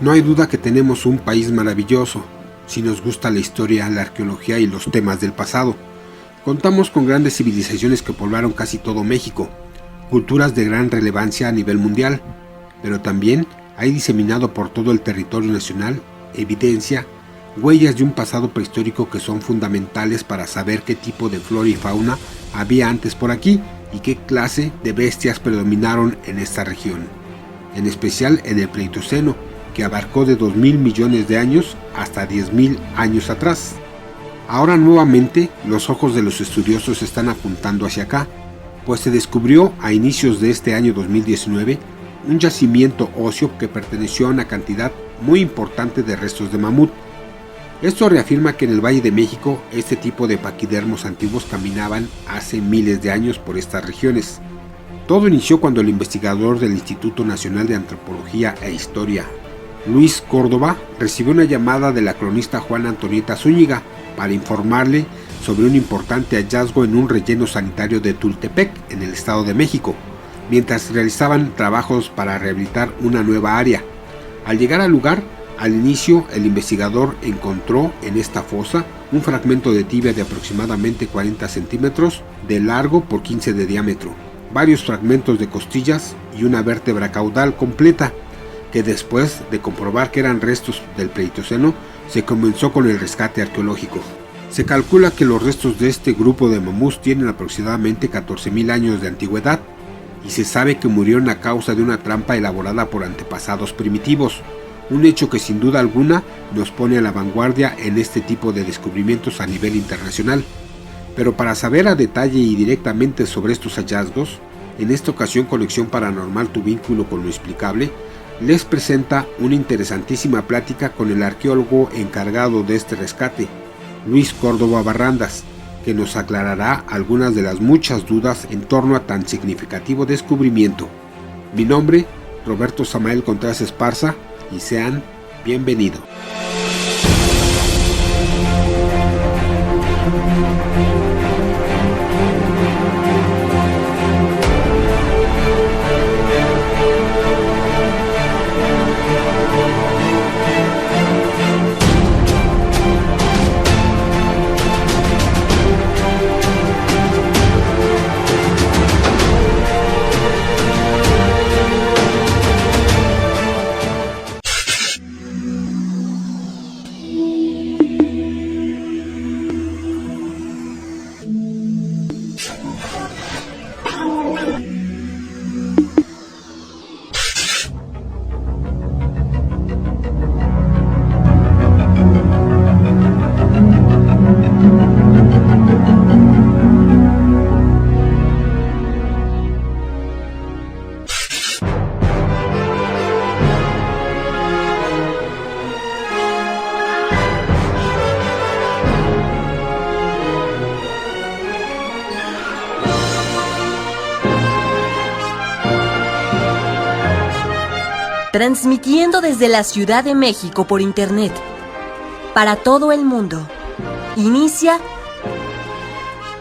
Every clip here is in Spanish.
No hay duda que tenemos un país maravilloso, si nos gusta la historia, la arqueología y los temas del pasado. Contamos con grandes civilizaciones que poblaron casi todo México, culturas de gran relevancia a nivel mundial, pero también hay diseminado por todo el territorio nacional evidencia, huellas de un pasado prehistórico que son fundamentales para saber qué tipo de flora y fauna había antes por aquí y qué clase de bestias predominaron en esta región, en especial en el Pleistoceno, que abarcó de 2.000 millones de años hasta 10.000 años atrás. Ahora nuevamente los ojos de los estudiosos están apuntando hacia acá, pues se descubrió a inicios de este año 2019 un yacimiento óseo que perteneció a una cantidad muy importante de restos de mamut. Esto reafirma que en el Valle de México este tipo de paquidermos antiguos caminaban hace miles de años por estas regiones. Todo inició cuando el investigador del Instituto Nacional de Antropología e Historia, Luis Córdoba, recibió una llamada de la cronista Juana Antonieta Zúñiga para informarle sobre un importante hallazgo en un relleno sanitario de Tultepec, en el Estado de México, mientras realizaban trabajos para rehabilitar una nueva área. Al llegar al lugar, al inicio el investigador encontró en esta fosa un fragmento de tibia de aproximadamente 40 centímetros de largo por 15 de diámetro, varios fragmentos de costillas y una vértebra caudal completa, que después de comprobar que eran restos del Pleistoceno, se comenzó con el rescate arqueológico. Se calcula que los restos de este grupo de mamuts tienen aproximadamente 14.000 años de antigüedad y se sabe que murieron a causa de una trampa elaborada por antepasados primitivos, un hecho que sin duda alguna nos pone a la vanguardia en este tipo de descubrimientos a nivel internacional. Pero para saber a detalle y directamente sobre estos hallazgos, en esta ocasión Conexión Paranormal, tu vínculo con lo explicable, les presenta una interesantísima plática con el arqueólogo encargado de este rescate, Luis Córdoba Barrandas, que nos aclarará algunas de las muchas dudas en torno a tan significativo descubrimiento. Mi nombre, Roberto Samael Contreras Esparza, y sean bienvenidos. Transmitiendo desde la Ciudad de México por internet, para todo el mundo. Inicia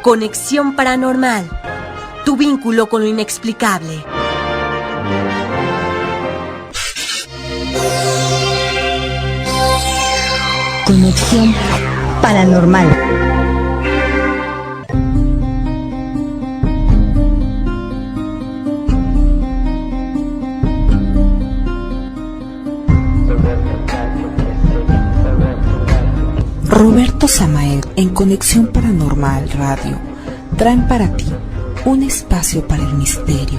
Conexión Paranormal, tu vínculo con lo inexplicable. Conexión Paranormal. Roberto Samael en Conexión Paranormal Radio traen para ti un espacio para el misterio,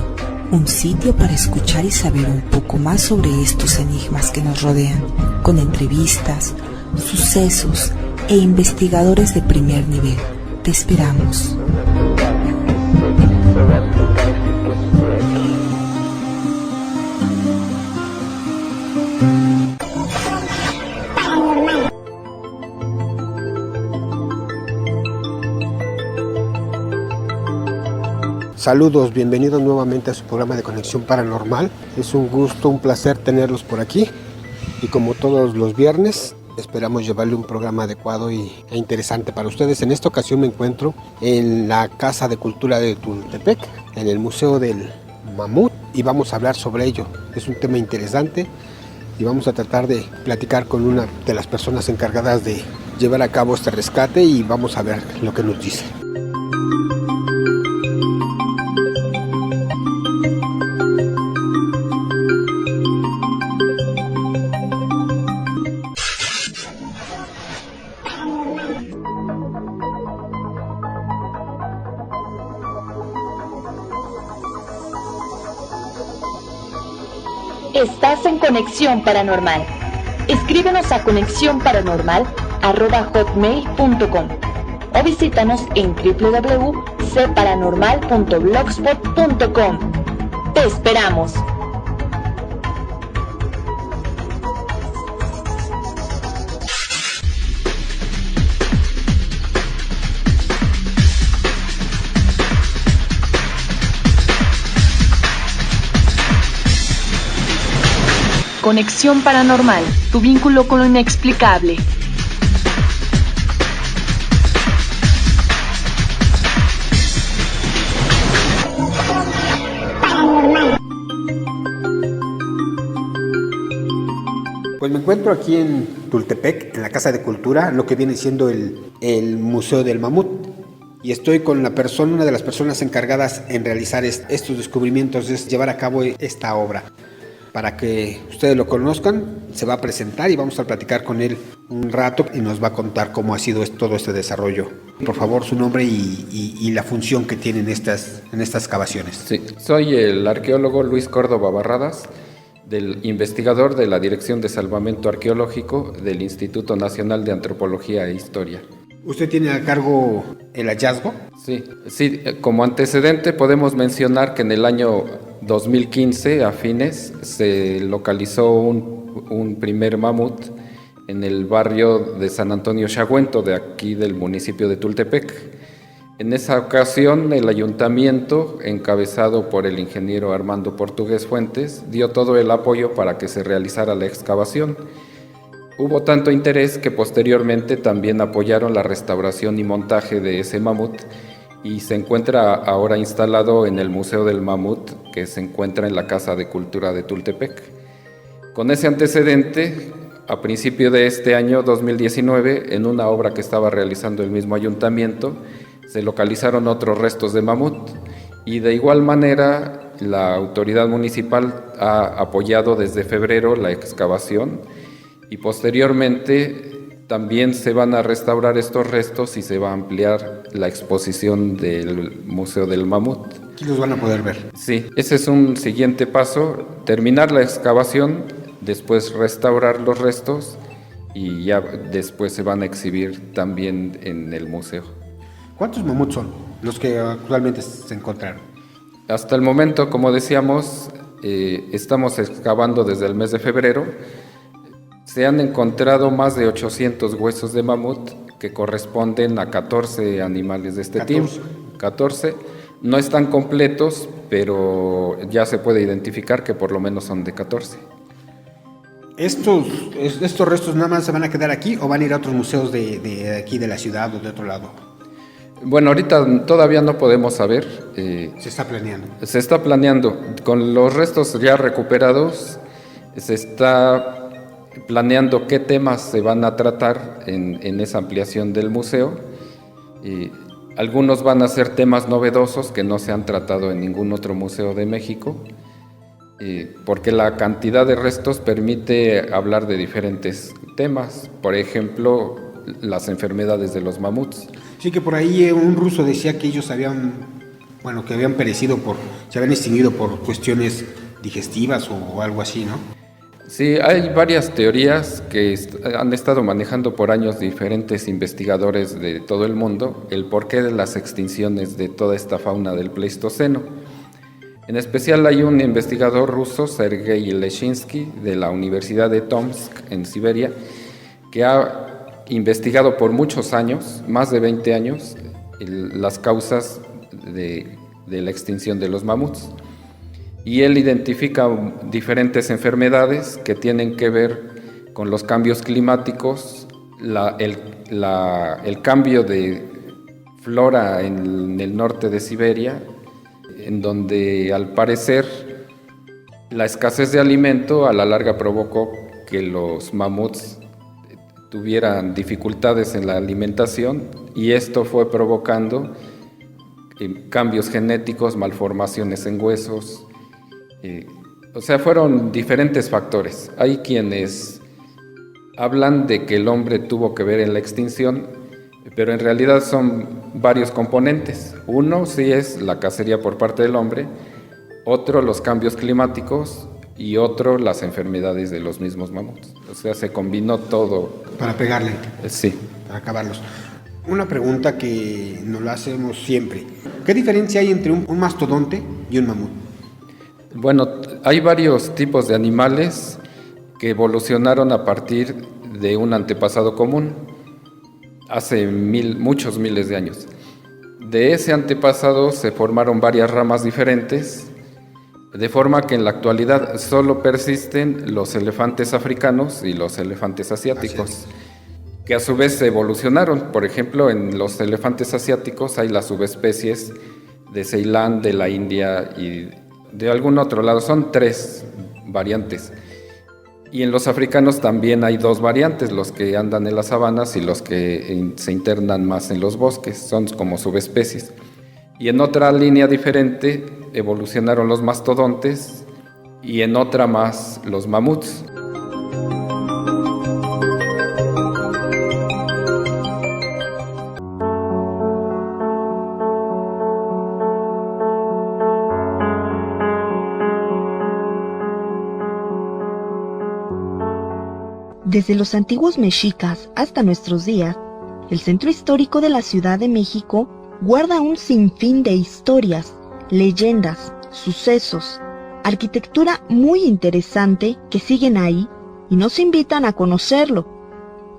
un sitio para escuchar y saber un poco más sobre estos enigmas que nos rodean, con entrevistas, sucesos e investigadores de primer nivel. Te esperamos. Saludos, bienvenidos nuevamente a su programa de Conexión Paranormal. Es un gusto, un placer tenerlos por aquí. Y como todos los viernes, esperamos llevarle un programa adecuado e interesante para ustedes. En esta ocasión me encuentro en la Casa de Cultura de Tultepec, en el Museo del Mamut, y vamos a hablar sobre ello. Es un tema interesante y vamos a tratar de platicar con una de las personas encargadas de llevar a cabo este rescate y vamos a ver lo que nos dice. Estás en Conexión Paranormal. Escríbenos a conexionparanormal@hotmail.com o visítanos en www.cparanormal.blogspot.com. ¡Te esperamos! Conexión Paranormal, tu vínculo con lo inexplicable. Pues me encuentro aquí en Tultepec, en la Casa de Cultura, lo que viene siendo el Museo del Mamut. Y estoy con una de las personas encargadas en realizar estos descubrimientos, es llevar a cabo esta obra. Para que ustedes lo conozcan, se va a presentar y vamos a platicar con él un rato y nos va a contar cómo ha sido todo este desarrollo. Por favor, su nombre y la función que tienen en estas excavaciones. Sí, soy el arqueólogo Luis Córdoba Barradas, del investigador de la Dirección de Salvamento Arqueológico del Instituto Nacional de Antropología e Historia. ¿Usted tiene a cargo el hallazgo? Sí, como antecedente podemos mencionar que en el año 2015, a fines, se localizó un primer mamut en el barrio de San Antonio Xagüento, de aquí del municipio de Tultepec. En esa ocasión, el ayuntamiento, encabezado por el ingeniero Armando Portugués Fuentes, dio todo el apoyo para que se realizara la excavación. Hubo tanto interés que posteriormente también apoyaron la restauración y montaje de ese mamut, y se encuentra ahora instalado en el Museo del Mamut, que se encuentra en la Casa de Cultura de Tultepec. Con ese antecedente, a principio de este año 2019, en una obra que estaba realizando el mismo ayuntamiento, se localizaron otros restos de mamut, y de igual manera la autoridad municipal ha apoyado desde febrero la excavación, y posteriormente también se van a restaurar estos restos y se va a ampliar la exposición del Museo del Mamut. Aquí los van a poder ver. Sí, ese es un siguiente paso, terminar la excavación, después restaurar los restos y ya después se van a exhibir también en el museo. ¿Cuántos mamuts son los que actualmente se encontraron? Hasta el momento, como decíamos, estamos excavando desde el mes de febrero. Se han encontrado más de 800 huesos de mamut que corresponden a 14 animales de este tipo. 14. No están completos, pero ya se puede identificar que por lo menos son de 14. ¿Estos restos nada más se van a quedar aquí o van a ir a otros museos de aquí de la ciudad o de otro lado? Bueno, ahorita todavía no podemos saber. Se está planeando. Se está planeando. Con los restos ya recuperados, se está planeando qué temas se van a tratar en esa ampliación del museo. Algunos van a ser temas novedosos que no se han tratado en ningún otro museo de México, porque la cantidad de restos permite hablar de diferentes temas, por ejemplo, las enfermedades de los mamuts. Sí, que por ahí un ruso decía que ellos que habían se habían extinguido por cuestiones digestivas o algo así, ¿no? Sí, hay varias teorías que han estado manejando por años diferentes investigadores de todo el mundo, el porqué de las extinciones de toda esta fauna del Pleistoceno. En especial hay un investigador ruso, Sergei Leshinsky, de la Universidad de Tomsk, en Siberia, que ha investigado por muchos años, más de 20 años, las causas de la extinción de los mamuts. Y él identifica diferentes enfermedades que tienen que ver con los cambios climáticos, el cambio de flora en el norte de Siberia, en donde al parecer la escasez de alimento a la larga provocó que los mamuts tuvieran dificultades en la alimentación, y esto fue provocando cambios genéticos, malformaciones en huesos. O sea, fueron diferentes factores. Hay quienes hablan de que el hombre tuvo que ver en la extinción, pero en realidad son varios componentes. Uno sí es la cacería por parte del hombre, otro los cambios climáticos y otro las enfermedades de los mismos mamuts. O sea, se combinó todo. Para pegarle. Sí. Para acabarlos. Una pregunta que nos la hacemos siempre. ¿Qué diferencia hay entre un mastodonte y un mamut? Bueno, hay varios tipos de animales que evolucionaron a partir de un antepasado común, hace muchos miles de años. De ese antepasado se formaron varias ramas diferentes, de forma que en la actualidad solo persisten los elefantes africanos y los elefantes asiáticos, que a su vez evolucionaron. Por ejemplo, en los elefantes asiáticos hay las subespecies de Ceilán, de la India y de algún otro lado. Son 3 variantes. Y en los africanos también hay 2 variantes, los que andan en las sabanas y los que se internan más en los bosques, son como subespecies. Y en otra línea diferente evolucionaron los mastodontes y en otra más los mamuts. Desde los antiguos mexicas hasta nuestros días, el centro histórico de la Ciudad de México guarda un sinfín de historias, leyendas, sucesos, arquitectura muy interesante que siguen ahí y nos invitan a conocerlo.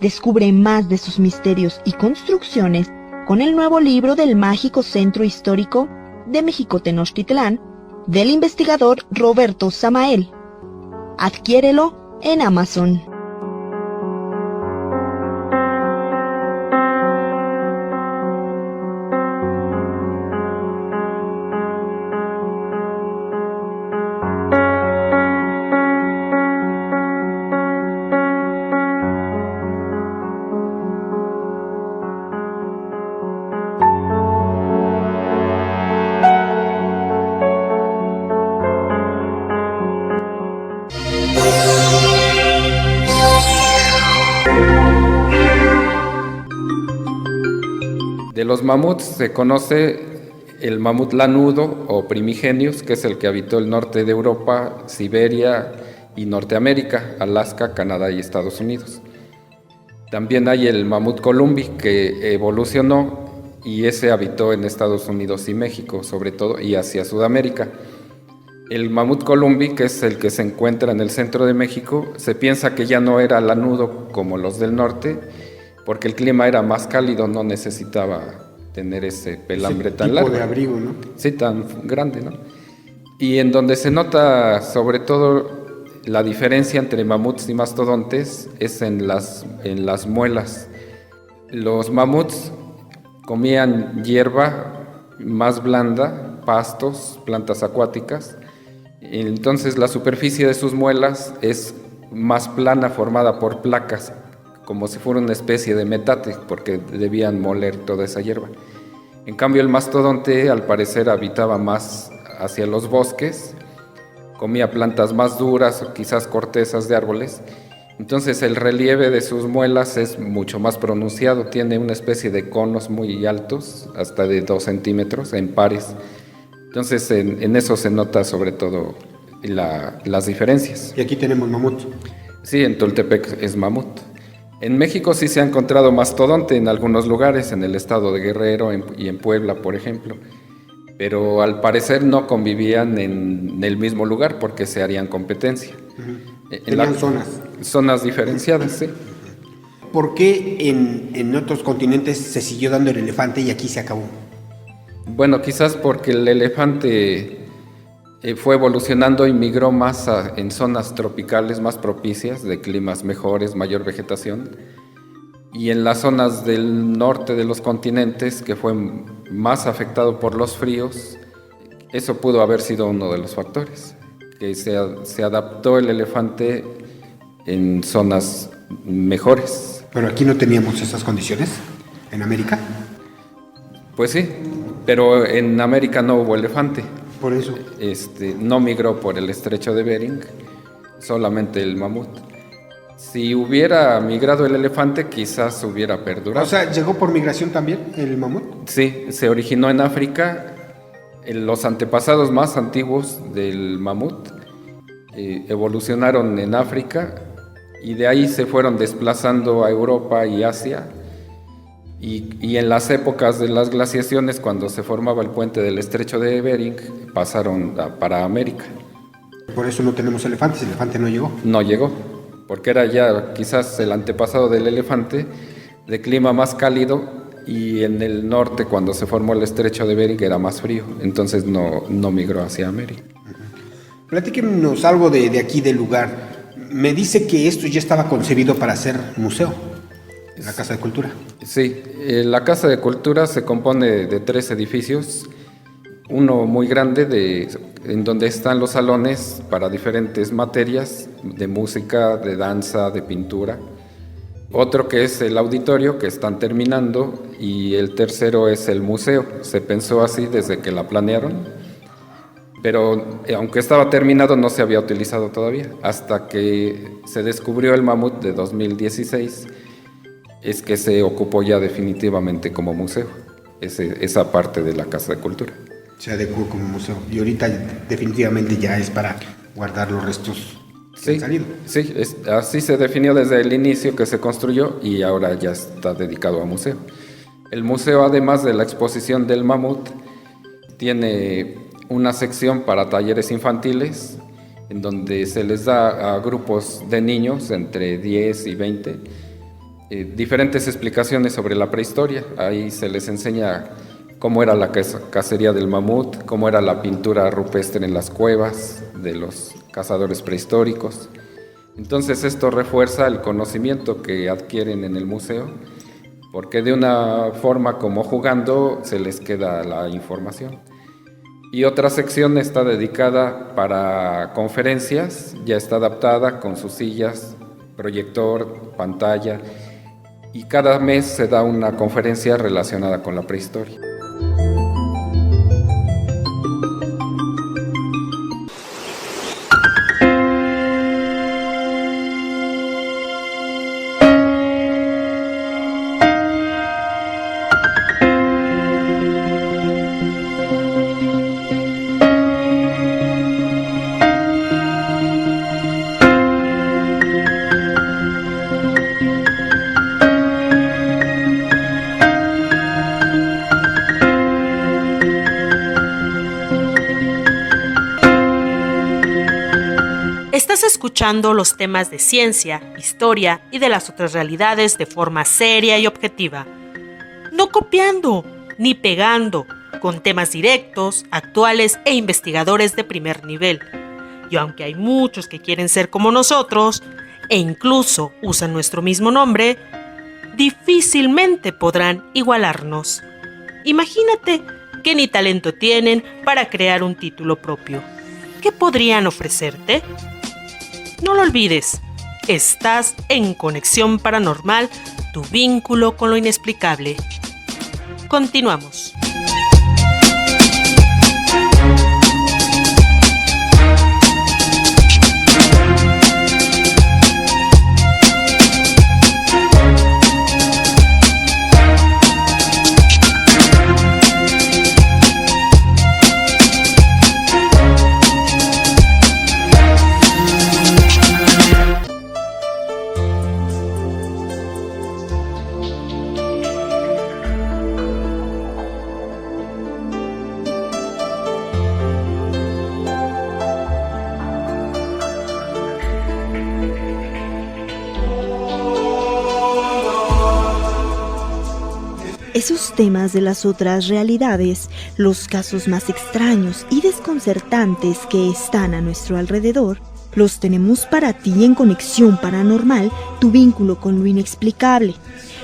Descubre más de sus misterios y construcciones con el nuevo libro del mágico centro histórico de México-Tenochtitlán del investigador Roberto Samael. Adquiérelo en Amazon. De los mamuts se conoce el mamut lanudo o primigenius, que es el que habitó el norte de Europa, Siberia y Norteamérica, Alaska, Canadá y Estados Unidos. También hay el mamut columbi, que evolucionó y ese habitó en Estados Unidos y México, sobre todo, y hacia Sudamérica. El mamut columbi, que es el que se encuentra en el centro de México, se piensa que ya no era lanudo como los del norte, porque el clima era más cálido, no necesitaba tener ese pelambre tan largo. Tipo de abrigo, ¿no? Sí, tan grande, ¿no? Y en donde se nota sobre todo la diferencia entre mamuts y mastodontes es en las muelas. Los mamuts comían hierba más blanda, pastos, plantas acuáticas. Entonces la superficie de sus muelas es más plana, formada por placas, como si fuera una especie de metate, porque debían moler toda esa hierba. En cambio, el mastodonte, al parecer, habitaba más hacia los bosques, comía plantas más duras o quizás cortezas de árboles. Entonces, el relieve de sus muelas es mucho más pronunciado, tiene una especie de conos muy altos, hasta de 2 centímetros, en pares. Entonces, en eso se nota sobre todo las diferencias. Y aquí tenemos mamut. Sí, en Toltepec es mamut. En México sí se ha encontrado mastodonte en algunos lugares, en el estado de Guerrero y en Puebla, por ejemplo, pero al parecer no convivían en el mismo lugar porque se harían competencia. Tenían zonas diferenciadas, sí. ¿Por qué en otros continentes se siguió dando el elefante y aquí se acabó? Bueno, quizás porque el elefante fue evolucionando y migró más en zonas tropicales más propicias, de climas mejores, mayor vegetación, y en las zonas del norte de los continentes, que fue más afectado por los fríos, eso pudo haber sido uno de los factores, que se adaptó el elefante en zonas mejores. Pero aquí no teníamos esas condiciones, en América. Pues sí, pero en América no hubo elefante. Por eso. No migró por el estrecho de Bering, solamente el mamut. Si hubiera migrado el elefante, quizás hubiera perdurado. O sea, ¿llegó por migración también el mamut? Sí, se originó en África. Los antepasados más antiguos del mamut evolucionaron en África y de ahí se fueron desplazando a Europa y Asia. Y en las épocas de las glaciaciones, cuando se formaba el puente del estrecho de Bering, pasaron para América. Por eso no tenemos elefantes, el elefante no llegó. No llegó, porque era ya quizás el antepasado del elefante, de clima más cálido, y en el norte, cuando se formó el estrecho de Bering, era más frío, entonces no migró hacia América. Platíquenos algo de aquí del lugar. Me dice que esto ya estaba concebido para ser museo, la Casa de Cultura. Sí, la Casa de Cultura se compone de 3 edificios, uno muy grande en donde están los salones para diferentes materias de música, de danza, de pintura. Otro que es el auditorio, que están terminando, y el tercero es el museo. Se pensó así desde que la planearon, pero aunque estaba terminado no se había utilizado todavía. Hasta que se descubrió el mamut de 2016, es que se ocupó ya definitivamente como museo, esa parte de la Casa de Cultura. Se adecuó como museo y ahorita definitivamente ya es para guardar los restos que han salido. Sí, así se definió desde el inicio que se construyó y ahora ya está dedicado a museo. El museo, además de la exposición del mamut, tiene una sección para talleres infantiles en donde se les da a grupos de niños entre 10 y 20 diferentes explicaciones sobre la prehistoria. Ahí se les enseña cómo era la cacería del mamut, cómo era la pintura rupestre en las cuevas de los cazadores prehistóricos. Entonces esto refuerza el conocimiento que adquieren en el museo, porque de una forma como jugando se les queda la información. Y otra sección está dedicada para conferencias, ya está adaptada con sus sillas, proyector, pantalla, y cada mes se da una conferencia relacionada con la prehistoria. Estás escuchando los temas de ciencia, historia y de las otras realidades de forma seria y objetiva. No copiando, ni pegando, con temas directos, actuales e investigadores de primer nivel. Y aunque hay muchos que quieren ser como nosotros, e incluso usan nuestro mismo nombre, difícilmente podrán igualarnos. Imagínate que ni talento tienen para crear un título propio. ¿Qué podrían ofrecerte? No lo olvides, estás en Conexión Paranormal, tu vínculo con lo inexplicable. Continuamos. Esos temas de las otras realidades, los casos más extraños y desconcertantes que están a nuestro alrededor, los tenemos para ti en Conexión Paranormal, tu vínculo con lo inexplicable.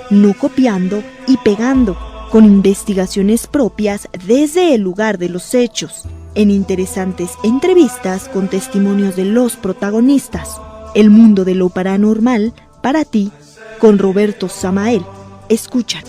No copiando y pegando, con investigaciones propias desde el lugar de los hechos, en interesantes entrevistas con testimonios de los protagonistas. El mundo de lo paranormal para ti con Roberto Samael. Escucha.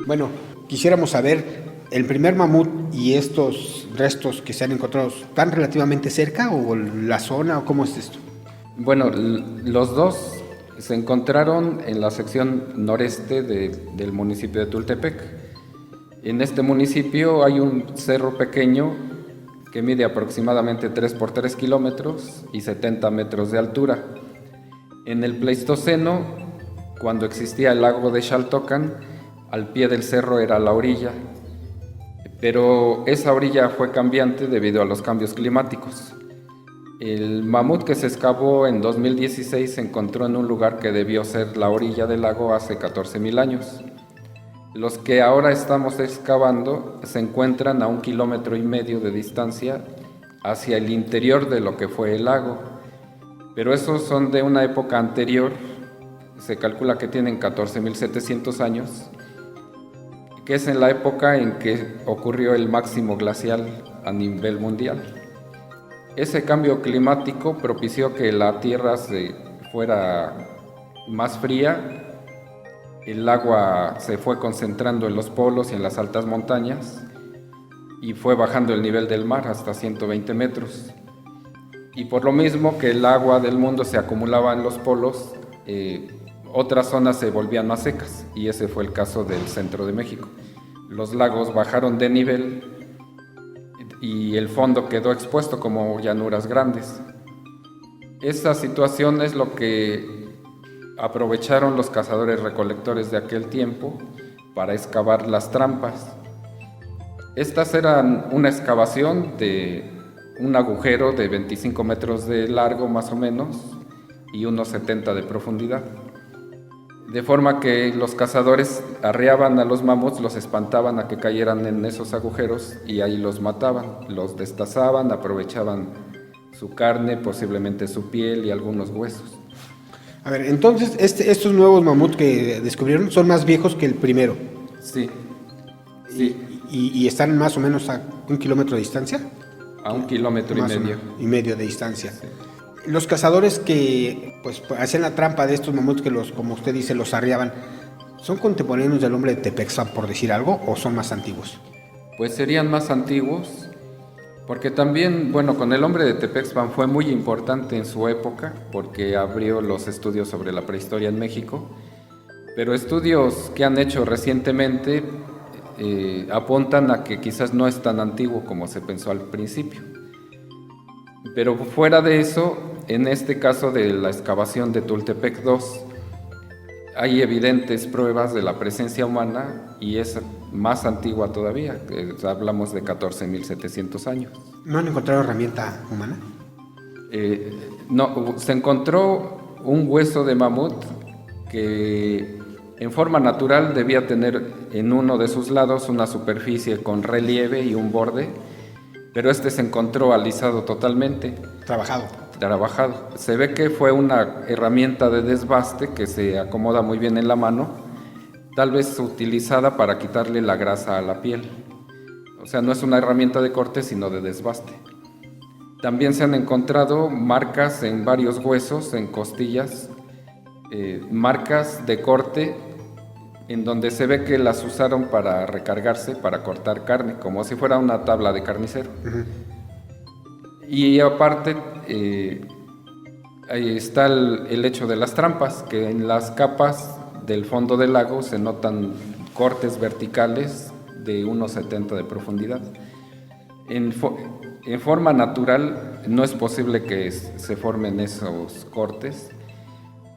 Bueno, quisiéramos saber, ¿el primer mamut y estos restos que se han encontrado están relativamente cerca o la zona o cómo es esto? Bueno, los dos se encontraron en la sección noreste del municipio de Tultepec. En este municipio hay un cerro pequeño que mide aproximadamente 3 por 3 kilómetros y 70 metros de altura. En el Pleistoceno, cuando existía el lago de Xaltocan, al pie del cerro era la orilla, pero esa orilla fue cambiante debido a los cambios climáticos. El mamut que se excavó en 2016 se encontró en un lugar que debió ser la orilla del lago hace 14.000 años. Los que ahora estamos excavando se encuentran a 1,5 kilómetros de distancia hacia el interior de lo que fue el lago, pero esos son de una época anterior, se calcula que tienen 14.700 años, que es en la época en que ocurrió el máximo glacial a nivel mundial. Ese cambio climático propició que la Tierra se fuera más fría, el agua se fue concentrando en los polos y en las altas montañas y fue bajando el nivel del mar hasta 120 metros. Y por lo mismo que el agua del mundo se acumulaba en los polos, otras zonas se volvían más secas, y ese fue el caso del centro de México. Los lagos bajaron de nivel y el fondo quedó expuesto como llanuras grandes. Esa situación es lo que aprovecharon los cazadores recolectores de aquel tiempo para excavar las trampas. Estas eran una excavación de un agujero de 25 metros de largo más o menos y unos 70 de profundidad. De forma que los cazadores arreaban a los mamuts, los espantaban a que cayeran en esos agujeros y ahí los mataban, los destazaban, aprovechaban su carne, posiblemente su piel y algunos huesos. A ver, entonces estos nuevos mamuts que descubrieron son más viejos que el primero. Sí, sí. ¿Y están más o menos a 1 kilómetro de distancia? A 1,5 kilómetros y medio de distancia. Sí. Los cazadores que pues hacían la trampa de estos mamuts que como usted dice, los arriaban, ¿son contemporáneos del hombre de Tepexpan, por decir algo, o son más antiguos? Pues serían más antiguos, porque también, bueno, con el hombre de Tepexpan fue muy importante en su época, porque abrió los estudios sobre la prehistoria en México, pero estudios que han hecho recientemente apuntan a que quizás no es tan antiguo como se pensó al principio. Pero fuera de eso, en este caso de la excavación de Tultepec II, hay evidentes pruebas de la presencia humana y es más antigua todavía, hablamos de 14.700 años. ¿No han encontrado herramienta humana? No, se encontró un hueso de mamut que en forma natural debía tener en uno de sus lados una superficie con relieve y un borde, pero este se encontró alisado totalmente. Trabajado. Se ve que fue una herramienta de desbaste que se acomoda muy bien en la mano, tal vez utilizada para quitarle la grasa a la piel. O sea, no es una herramienta de corte, sino de desbaste. También se han encontrado marcas en varios huesos, en costillas, marcas de corte, en donde se ve que las usaron para recargarse, para cortar carne, como si fuera una tabla de carnicero. Uh-huh. Y aparte, ahí está el hecho de las trampas, que en las capas del fondo del lago se notan cortes verticales de unos 70 de profundidad. En forma natural no es posible que se formen esos cortes,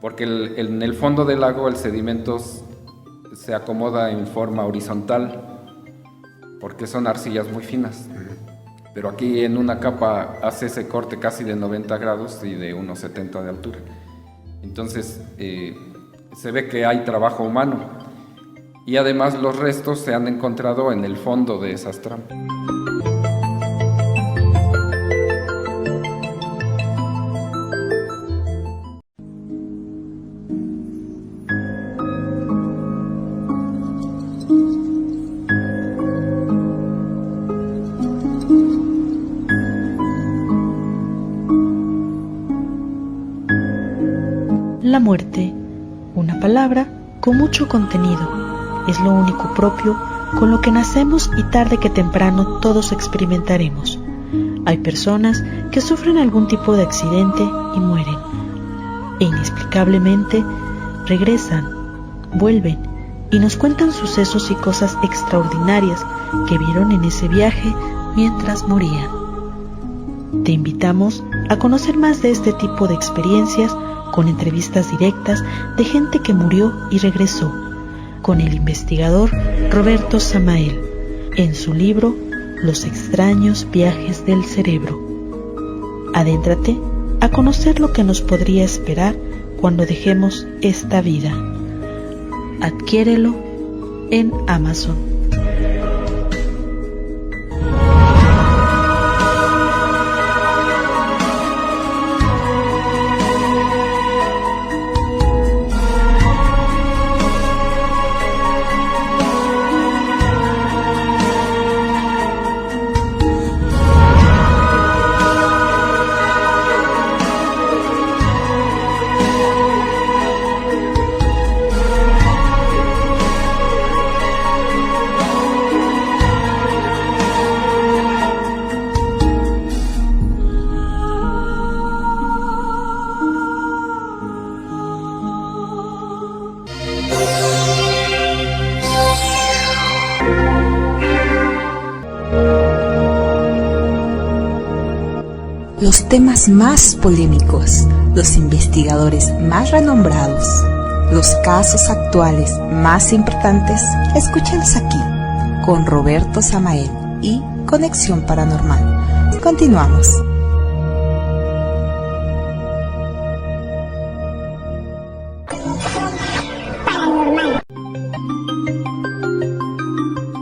porque en el fondo del lago el sedimento se acomoda en forma horizontal, porque son arcillas muy finas. Pero aquí en una capa hace ese corte casi de 90 grados y de unos 70 de altura. Entonces se ve que hay trabajo humano. y además los restos se han encontrado en el fondo de esas trampas. La muerte, una palabra con mucho contenido, es lo único propio con lo que nacemos y tarde que temprano todos experimentaremos. Hay personas que sufren algún tipo de accidente y mueren, e inexplicablemente regresan, vuelven y nos cuentan sucesos y cosas extraordinarias que vieron en ese viaje mientras morían. Te invitamos a conocer más de este tipo de experiencias con entrevistas directas de gente que murió y regresó, con el investigador Roberto Samael, en su libro Los extraños viajes del cerebro. Adéntrate a conocer lo que nos podría esperar cuando dejemos esta vida. Adquiérelo en Amazon. Los temas más polémicos, los investigadores más renombrados, los casos actuales más importantes, escúchalos aquí, con Roberto Samael y Conexión Paranormal. Continuamos.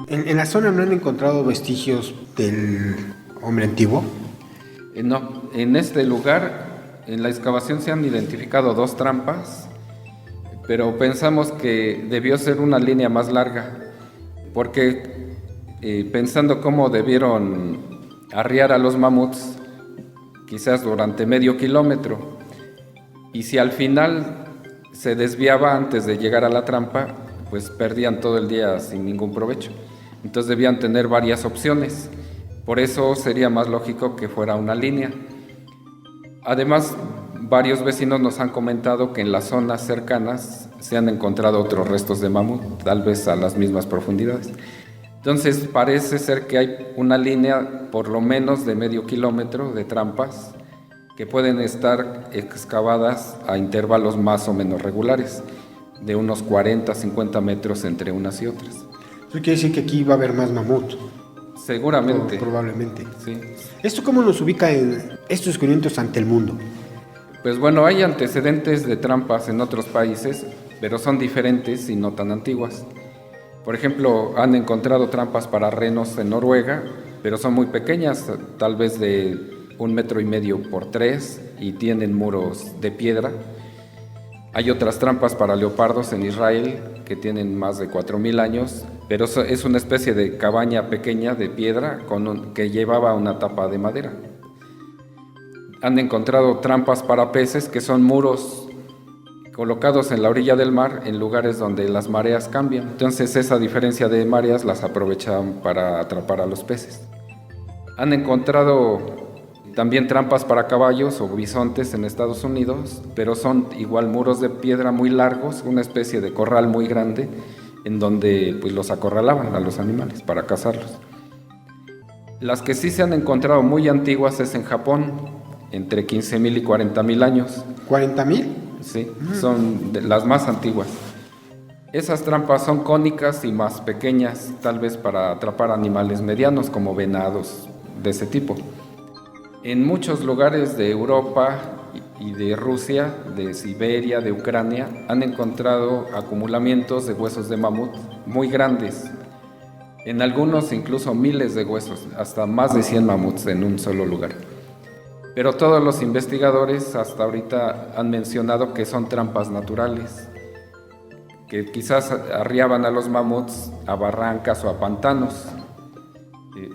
En la zona no han encontrado vestigios del hombre antiguo. No, en este lugar, en la excavación se han identificado 2 trampas, pero pensamos que debió ser una línea más larga, porque pensando cómo debieron arriar a los mamuts, quizás durante medio kilómetro, y si al final se desviaba antes de llegar a la trampa, pues perdían todo el día sin ningún provecho. Entonces debían tener varias opciones. Por eso sería más lógico que fuera una línea. Además, varios vecinos nos han comentado que en las zonas cercanas se han encontrado otros restos de mamut, tal vez a las mismas profundidades. Entonces parece ser que hay una línea por lo menos de medio kilómetro de trampas que pueden estar excavadas a intervalos más o menos regulares, de unos 40 a 50 metros entre unas y otras. Eso quiere decir que aquí va a haber más mamut. Seguramente. Probablemente. Sí. ¿Esto cómo nos ubica en estos descubrimientos ante el mundo? Pues bueno, hay antecedentes de trampas en otros países, pero son diferentes y no tan antiguas. Por ejemplo, han encontrado trampas para renos en Noruega, pero son muy pequeñas, tal vez de 1,5 metros por 3 y tienen muros de piedra. Hay otras trampas para leopardos en Israel que tienen más de 4,000 años, pero es una especie de cabaña pequeña de piedra que llevaba una tapa de madera. Han encontrado trampas para peces que son muros colocados en la orilla del mar en lugares donde las mareas cambian. Entonces esa diferencia de mareas las aprovechan para atrapar a los peces. Han encontrado también trampas para caballos o bisontes en Estados Unidos, pero son igual muros de piedra muy largos, una especie de corral muy grande en donde pues los acorralaban a los animales para cazarlos. Las que sí se han encontrado muy antiguas es en Japón, entre 15,000 y 40,000 años. ¿40,000? Sí, son las más antiguas. Esas trampas son cónicas y más pequeñas, tal vez para atrapar animales medianos como venados de ese tipo. En muchos lugares de Europa y de Rusia, de Siberia, de Ucrania, han encontrado acumulamientos de huesos de mamut muy grandes. En algunos incluso miles de huesos, hasta más de 100 mamuts en un solo lugar. Pero todos los investigadores hasta ahorita han mencionado que son trampas naturales, que quizás arriaban a los mamuts a barrancas o a pantanos.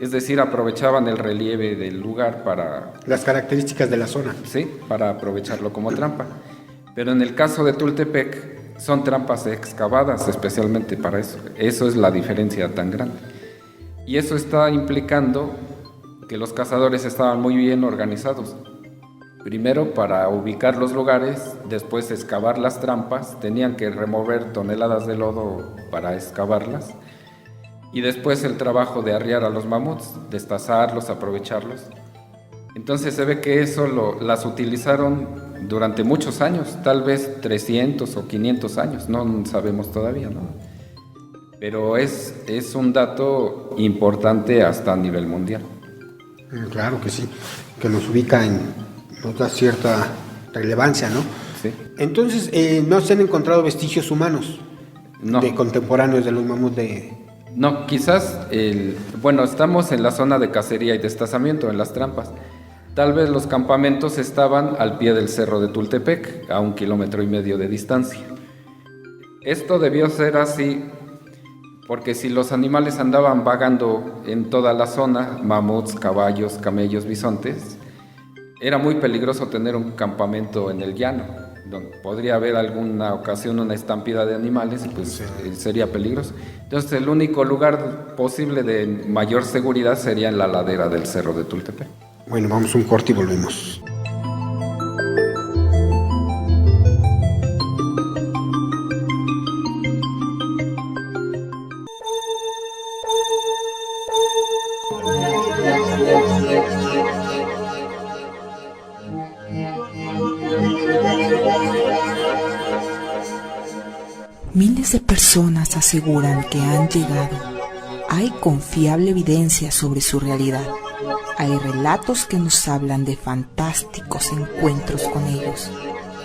Es decir, aprovechaban el relieve del lugar para... Las características de la zona. Sí, para aprovecharlo como trampa. Pero en el caso de Tultepec, son trampas excavadas especialmente para eso. Eso es la diferencia tan grande. Y eso está implicando que los cazadores estaban muy bien organizados. Primero, para ubicar los lugares, después excavar las trampas, tenían que remover toneladas de lodo para excavarlas, y después el trabajo de arriar a los mamuts, destazarlos, aprovecharlos. Entonces se ve que eso las utilizaron durante muchos años, tal vez 300 o 500 años, no sabemos todavía, ¿no? Pero es un dato importante hasta a nivel mundial. Claro que sí, que nos ubica nos da cierta relevancia, ¿no? Sí. Entonces, ¿no se han encontrado vestigios humanos de contemporáneos de los mamuts de...? No, quizás, estamos en la zona de cacería y destazamiento, en las trampas. Tal vez los campamentos estaban al pie del cerro de Tultepec, a 1,5 kilómetros de distancia. Esto debió ser así porque si los animales andaban vagando en toda la zona, mamuts, caballos, camellos, bisontes, era muy peligroso tener un campamento en el llano, donde podría haber alguna ocasión una estampida de animales y pues sería peligroso. Entonces el único lugar posible de mayor seguridad sería en la ladera del cerro de Tultepec. Bueno, vamos a un corte y volvemos. Miles de personas aseguran que han llegado. Hay confiable evidencia sobre su realidad. Hay relatos que nos hablan de fantásticos encuentros con ellos.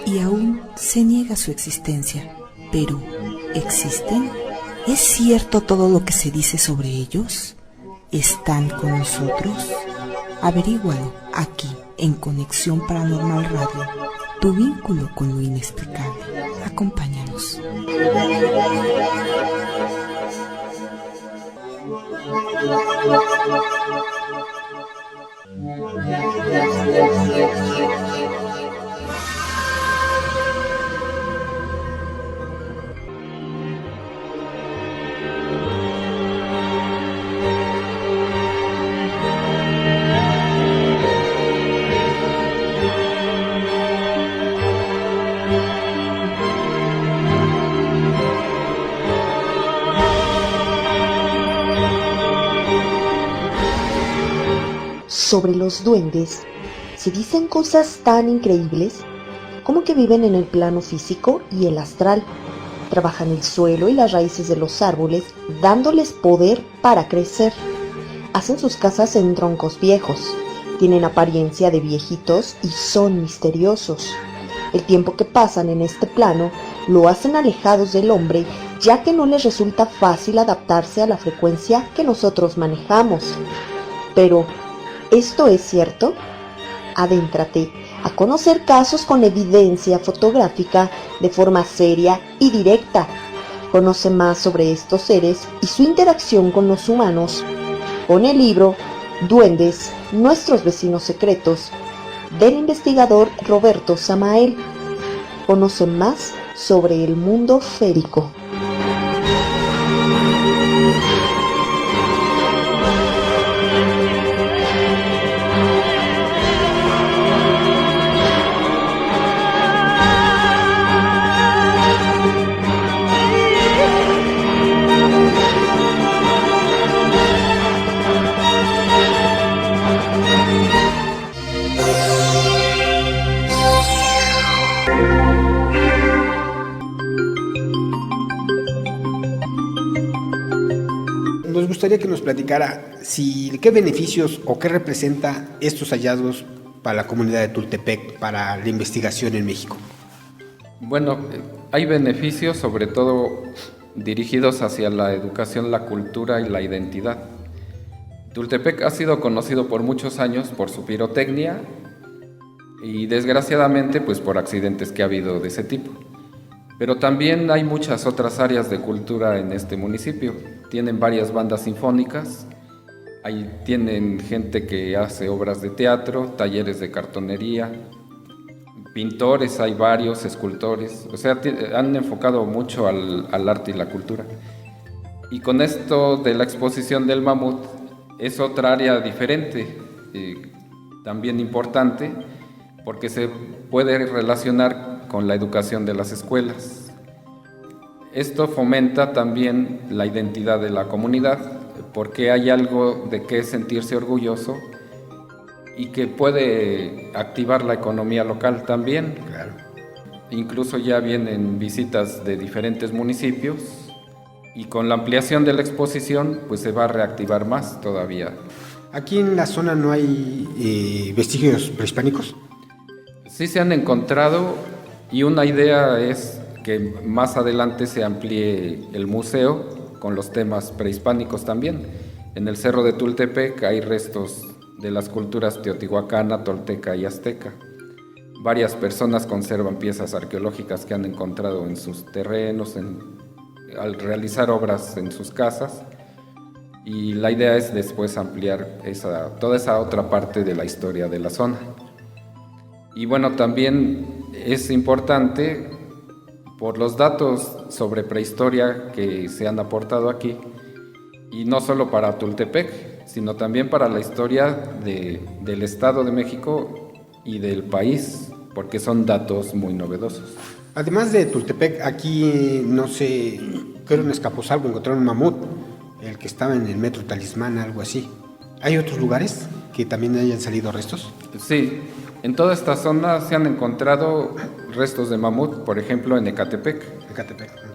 Y aún se niega su existencia. Pero, ¿existen? ¿Es cierto todo lo que se dice sobre ellos? ¿Están con nosotros? Averígualo aquí, en Conexión Paranormal Radio. Tu vínculo con lo inexplicable. Acompáñanos. Sobre los duendes, se dicen cosas tan increíbles como que viven en el plano físico y el astral, trabajan el suelo y las raíces de los árboles, dándoles poder para crecer, hacen sus casas en troncos viejos, tienen apariencia de viejitos y son misteriosos. El tiempo que pasan en este plano lo hacen alejados del hombre, ya que no les resulta fácil adaptarse a la frecuencia que nosotros manejamos. Pero, ¿esto es cierto? Adéntrate a conocer casos con evidencia fotográfica de forma seria y directa. Conoce más sobre estos seres y su interacción con los humanos con el libro Duendes, nuestros vecinos secretos, del investigador Roberto Samael. Conoce más sobre el mundo férico. Nos gustaría que nos platicara qué beneficios o qué representa estos hallazgos para la comunidad de Tultepec, para la investigación en México? Bueno, hay beneficios sobre todo dirigidos hacia la educación, la cultura y la identidad. Tultepec ha sido conocido por muchos años por su pirotecnia y desgraciadamente pues por accidentes que ha habido de ese tipo. Pero también hay muchas otras áreas de cultura en este municipio. Tienen varias bandas sinfónicas, ahí tienen gente que hace obras de teatro, talleres de cartonería, pintores, hay varios, escultores, o sea, han enfocado mucho al arte y la cultura. Y con esto de la exposición del mamut, es otra área diferente, también importante, porque se puede relacionar con la educación de las escuelas. Esto fomenta también la identidad de la comunidad, porque hay algo de qué sentirse orgulloso y que puede activar la economía local también. Claro. Incluso ya vienen visitas de diferentes municipios y con la ampliación de la exposición pues se va a reactivar más todavía. ¿Aquí en la zona no hay vestigios prehispánicos? Sí se han encontrado y una idea es que más adelante se amplíe el museo con los temas prehispánicos también. En el Cerro de Tultepec hay restos de las culturas teotihuacana, tolteca y azteca. Varias personas conservan piezas arqueológicas que han encontrado en sus terrenos, al realizar obras en sus casas, y la idea es después ampliar toda esa otra parte de la historia de la zona. Y bueno, también es importante por los datos sobre prehistoria que se han aportado aquí, y no solo para Tultepec, sino también para la historia del Estado de México y del país, porque son datos muy novedosos. Además de Tultepec, aquí, no sé, creo en Escaposalco encontraron un mamut, el que estaba en el metro Talismán, algo así. ¿Hay otros lugares que también hayan salido restos? Sí, en toda esta zona se han encontrado restos de mamut, por ejemplo en Ecatepec.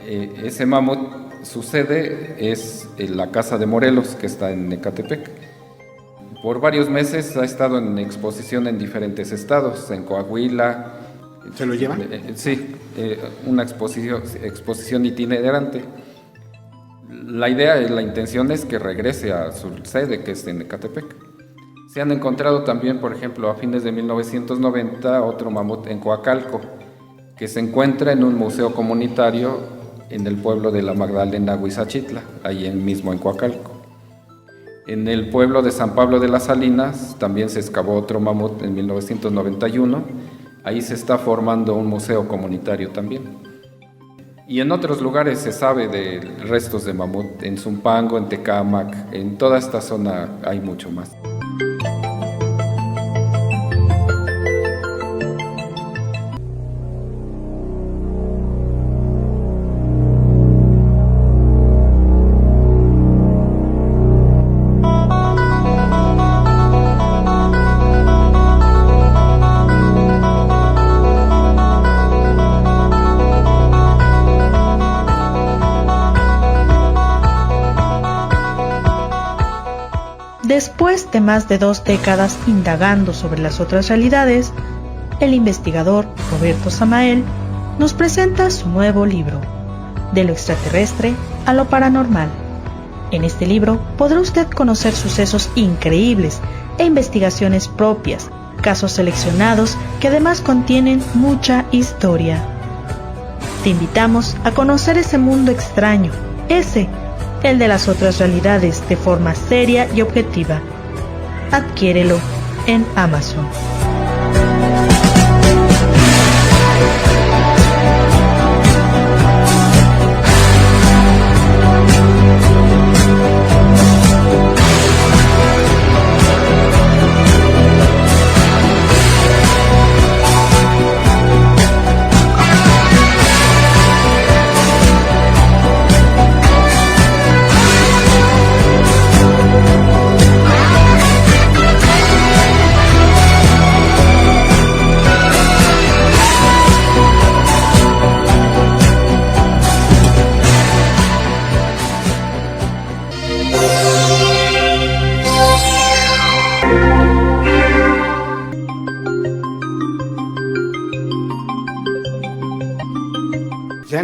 Ese mamut, su sede es en la Casa de Morelos, que está en Ecatepec. Por varios meses ha estado en exposición en diferentes estados, en Coahuila. ¿Se lo llevan? Sí, una exposición itinerante. La intención es que regrese a su sede, que es en Ecatepec. Se han encontrado también, por ejemplo, a fines de 1990, otro mamut en Coacalco, que se encuentra en un museo comunitario en el pueblo de La Magdalena, Huizachitla, ahí mismo en Coacalco. En el pueblo de San Pablo de las Salinas también se excavó otro mamut en 1991, ahí se está formando un museo comunitario también. Y en otros lugares se sabe de restos de mamut, en Zumpango, en Tecámac, en toda esta zona hay mucho más. Después de más de 2 décadas indagando sobre las otras realidades, el investigador Roberto Samael nos presenta su nuevo libro, De lo extraterrestre a lo paranormal. En este libro podrá usted conocer sucesos increíbles e investigaciones propias, casos seleccionados que además contienen mucha historia. Te invitamos a conocer ese mundo extraño, el de las otras realidades, de forma seria y objetiva. Adquiérelo en Amazon.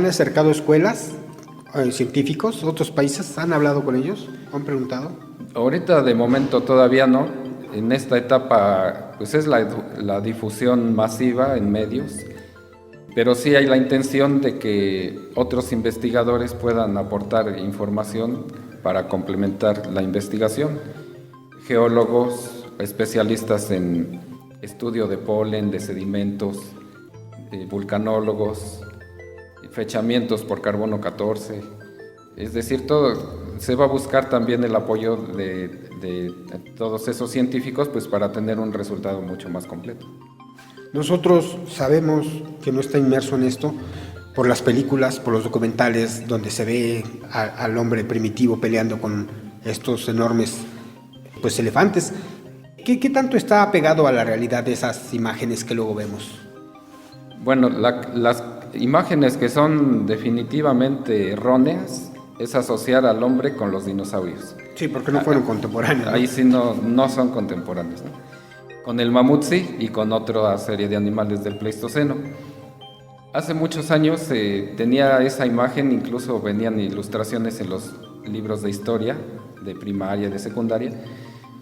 han acercado escuelas, científicos, otros países? ¿Han hablado con ellos? ¿Han preguntado? Ahorita de momento todavía no. En esta etapa pues es la difusión masiva en medios, pero sí hay la intención de que otros investigadores puedan aportar información para complementar la investigación. Geólogos, especialistas en estudio de polen, de sedimentos, vulcanólogos, fechamientos por carbono 14, es decir, todo se va a buscar también el apoyo de todos esos científicos pues para tener un resultado mucho más completo. Nosotros sabemos que no está inmerso en esto por las películas, por los documentales donde se ve al hombre primitivo peleando con estos enormes pues elefantes. ¿Qué tanto está apegado a la realidad de esas imágenes que luego vemos? Bueno, las imágenes que son definitivamente erróneas es asociar al hombre con los dinosaurios. Sí, porque no fueron contemporáneos, ¿no? Ahí sí no son contemporáneos, ¿no? Con el mamut sí, y con otra serie de animales del Pleistoceno. Hace muchos años tenía esa imagen, incluso venían ilustraciones en los libros de historia, de primaria y de secundaria,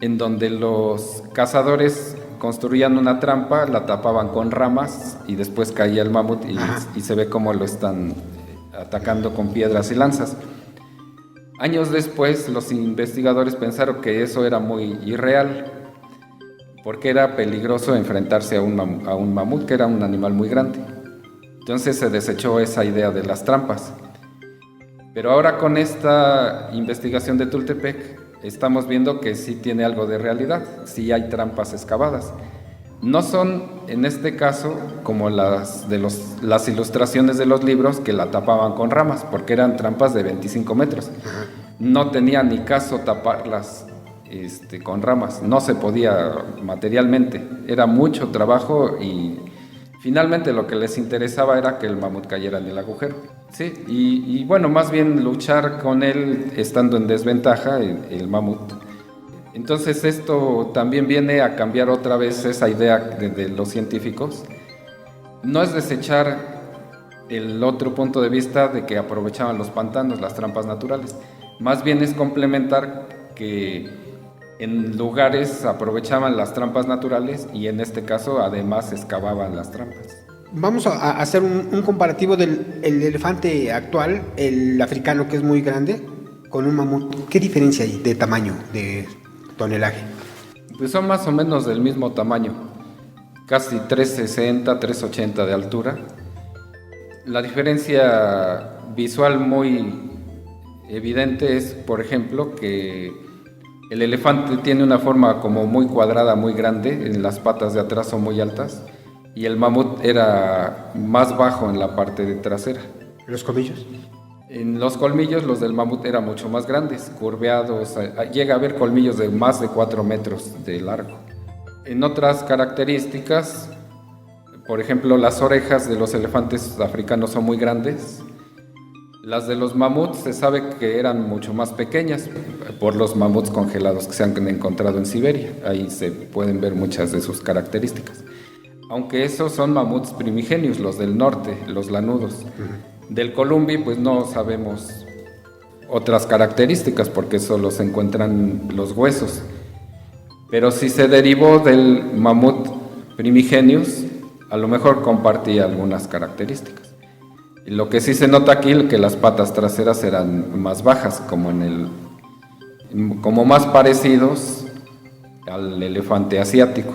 en donde los cazadores construían una trampa, la tapaban con ramas y después caía el mamut y se ve cómo lo están atacando con piedras y lanzas. Años después, los investigadores pensaron que eso era muy irreal, porque era peligroso enfrentarse a un mamut, que era un animal muy grande. Entonces se desechó esa idea de las trampas. Pero ahora con esta investigación de Tultepec, estamos viendo que sí tiene algo de realidad, sí hay trampas excavadas. No son, en este caso, como las ilustraciones de los libros que la tapaban con ramas, porque eran trampas de 25 metros. No tenía ni caso taparlas con ramas, no se podía materialmente, era mucho trabajo y finalmente lo que les interesaba era que el mamut cayera en el agujero. Sí, y bueno, más bien luchar con él estando en desventaja, el mamut. Entonces esto también viene a cambiar otra vez esa idea de los científicos. No es desechar el otro punto de vista de que aprovechaban los pantanos, las trampas naturales. Más bien es complementar que en lugares aprovechaban las trampas naturales y en este caso además excavaban las trampas. Vamos a hacer un comparativo del elefante actual, el africano, que es muy grande, con un mamut. ¿Qué diferencia hay de tamaño, de tonelaje? Pues son más o menos del mismo tamaño, casi 360, 380 de altura. La diferencia visual muy evidente es, por ejemplo, que el elefante tiene una forma como muy cuadrada, muy grande, en las patas de atrás son muy altas, y el mamut era más bajo en la parte de trasera. ¿Los colmillos? En los colmillos, los del mamut eran mucho más grandes, curveados, llega a haber colmillos de más de 4 metros de largo. En otras características, por ejemplo, las orejas de los elefantes africanos son muy grandes. Las de los mamuts se sabe que eran mucho más pequeñas por los mamuts congelados que se han encontrado en Siberia. Ahí se pueden ver muchas de sus características. Aunque esos son mamuts primigenios, los del norte, los lanudos. Del columbi pues no sabemos otras características porque solo se encuentran los huesos. Pero si se derivó del mamut primigenios, a lo mejor compartía algunas características. Y lo que sí se nota aquí es que las patas traseras eran más bajas, como más parecidos al elefante asiático.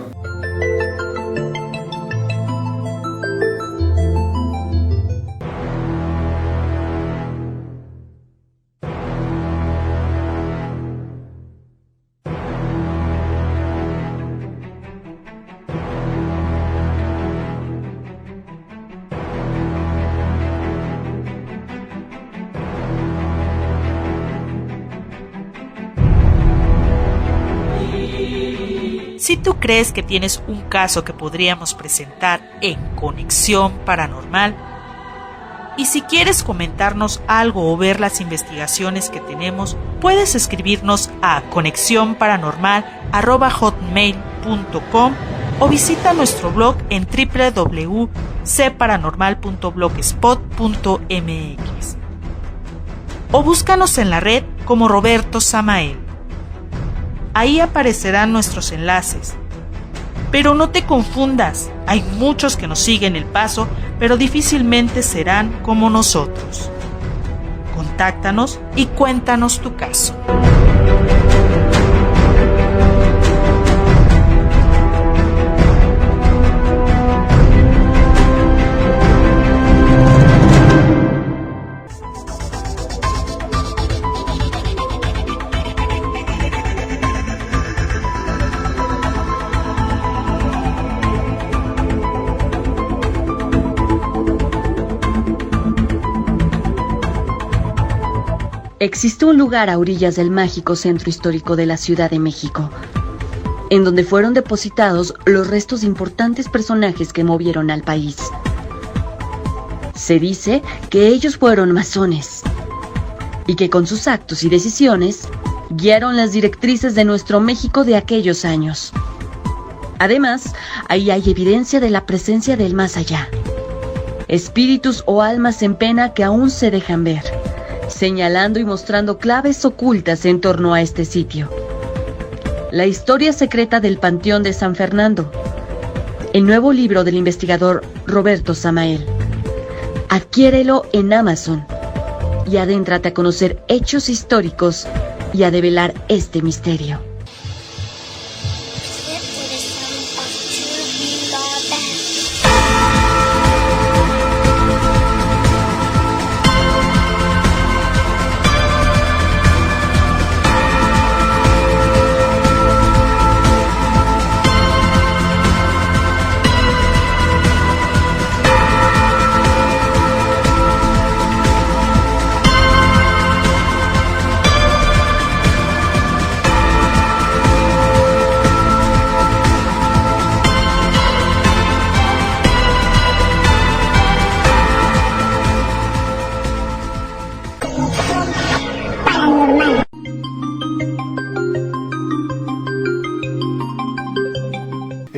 Si tú crees que tienes un caso que podríamos presentar en Conexión Paranormal, y si quieres comentarnos algo o ver las investigaciones que tenemos, puedes escribirnos a conexionparanormal@hotmail.com o visita nuestro blog en www.cparanormal.blogspot.mx o búscanos en la red como Roberto Samael. Ahí aparecerán nuestros enlaces. Pero no te confundas, hay muchos que nos siguen el paso, pero difícilmente serán como nosotros. Contáctanos y cuéntanos tu caso. Existe un lugar a orillas del mágico centro histórico de la Ciudad de México, en donde fueron depositados los restos de importantes personajes que movieron al país. Se dice que ellos fueron masones y que con sus actos y decisiones guiaron las directrices de nuestro México de aquellos años. Además, ahí hay evidencia de la presencia del más allá, espíritus o almas en pena que aún se dejan ver, señalando y mostrando claves ocultas en torno a este sitio. La historia secreta del Panteón de San Fernando, el nuevo libro del investigador Roberto Samael. Adquiérelo en Amazon y adéntrate a conocer hechos históricos y a develar este misterio.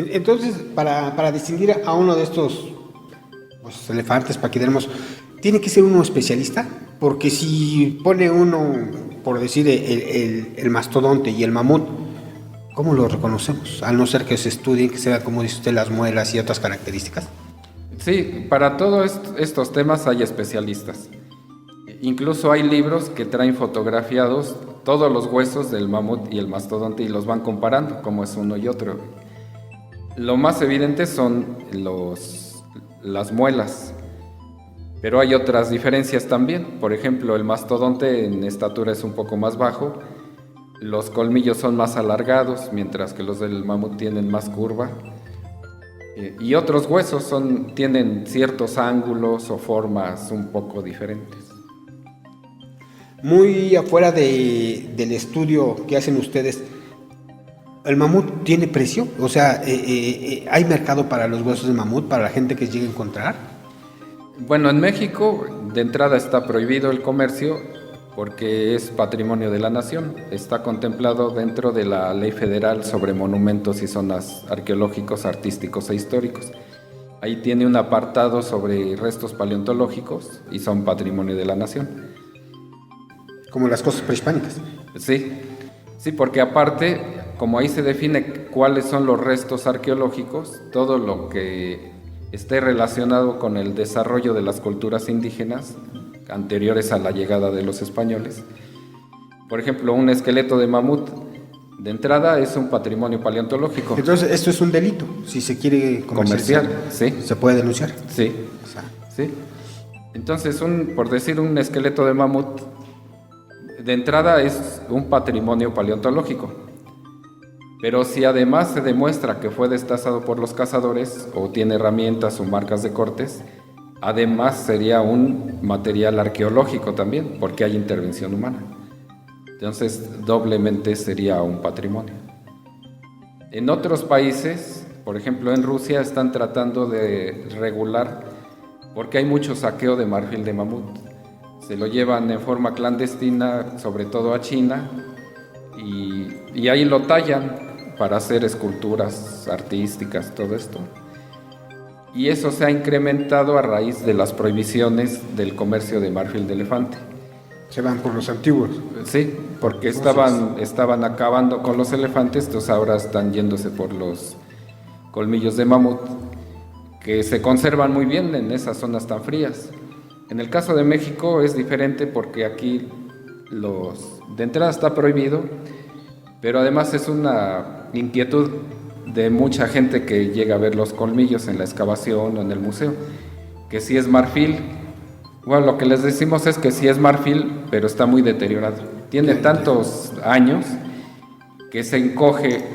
Entonces, para distinguir a uno de estos elefantes, paquidermos, ¿tiene que ser uno especialista? Porque si pone uno, por decir, el mastodonte y el mamut, ¿cómo lo reconocemos? Al no ser que se estudien, que se vean, como dice usted, las muelas y otras características. Sí, para todos estos temas hay especialistas. Incluso hay libros que traen fotografiados todos los huesos del mamut y el mastodonte y los van comparando, como es uno y otro. Lo más evidente son las muelas, pero hay otras diferencias también. Por ejemplo, el mastodonte en estatura es un poco más bajo, los colmillos son más alargados, mientras que los del mamut tienen más curva. Y otros huesos tienen ciertos ángulos o formas un poco diferentes. Muy afuera del estudio que hacen ustedes, ¿el mamut tiene precio? O sea, ¿hay mercado para los huesos de mamut, para la gente que llegue a encontrar? Bueno, en México de entrada está prohibido el comercio porque es patrimonio de la nación. Está contemplado dentro de la Ley Federal sobre Monumentos y Zonas Arqueológicos, Artísticos e Históricos. Ahí tiene un apartado sobre restos paleontológicos y son patrimonio de la nación. Como las cosas prehispánicas. Sí, porque aparte, como ahí se define cuáles son los restos arqueológicos, todo lo que esté relacionado con el desarrollo de las culturas indígenas anteriores a la llegada de los españoles. Por ejemplo, un esqueleto de mamut, de entrada es un patrimonio paleontológico. Entonces, esto es un delito, si se quiere comercial, sí. ¿Se puede denunciar? Sí, sí. Entonces, por decir un esqueleto de mamut, de entrada es un patrimonio paleontológico. Pero si además se demuestra que fue destazado por los cazadores o tiene herramientas o marcas de cortes, además sería un material arqueológico también, porque hay intervención humana. Entonces, doblemente sería un patrimonio. En otros países, por ejemplo en Rusia, están tratando de regular, porque hay mucho saqueo de marfil de mamut. Se lo llevan en forma clandestina, sobre todo a China, y ahí lo tallan para hacer esculturas artísticas, todo esto. Y eso se ha incrementado a raíz de las prohibiciones del comercio de marfil de elefante. Se van por los antiguos. Sí, porque estaban acabando con los elefantes, entonces ahora están yéndose por los colmillos de mamut, que se conservan muy bien en esas zonas tan frías. En el caso de México es diferente porque aquí de entrada está prohibido, pero además es una inquietud de mucha gente que llega a ver los colmillos en la excavación o en el museo, que si es marfil. Bueno, lo que les decimos es que sí es marfil, pero está muy deteriorado. Tiene tantos años que se encoge,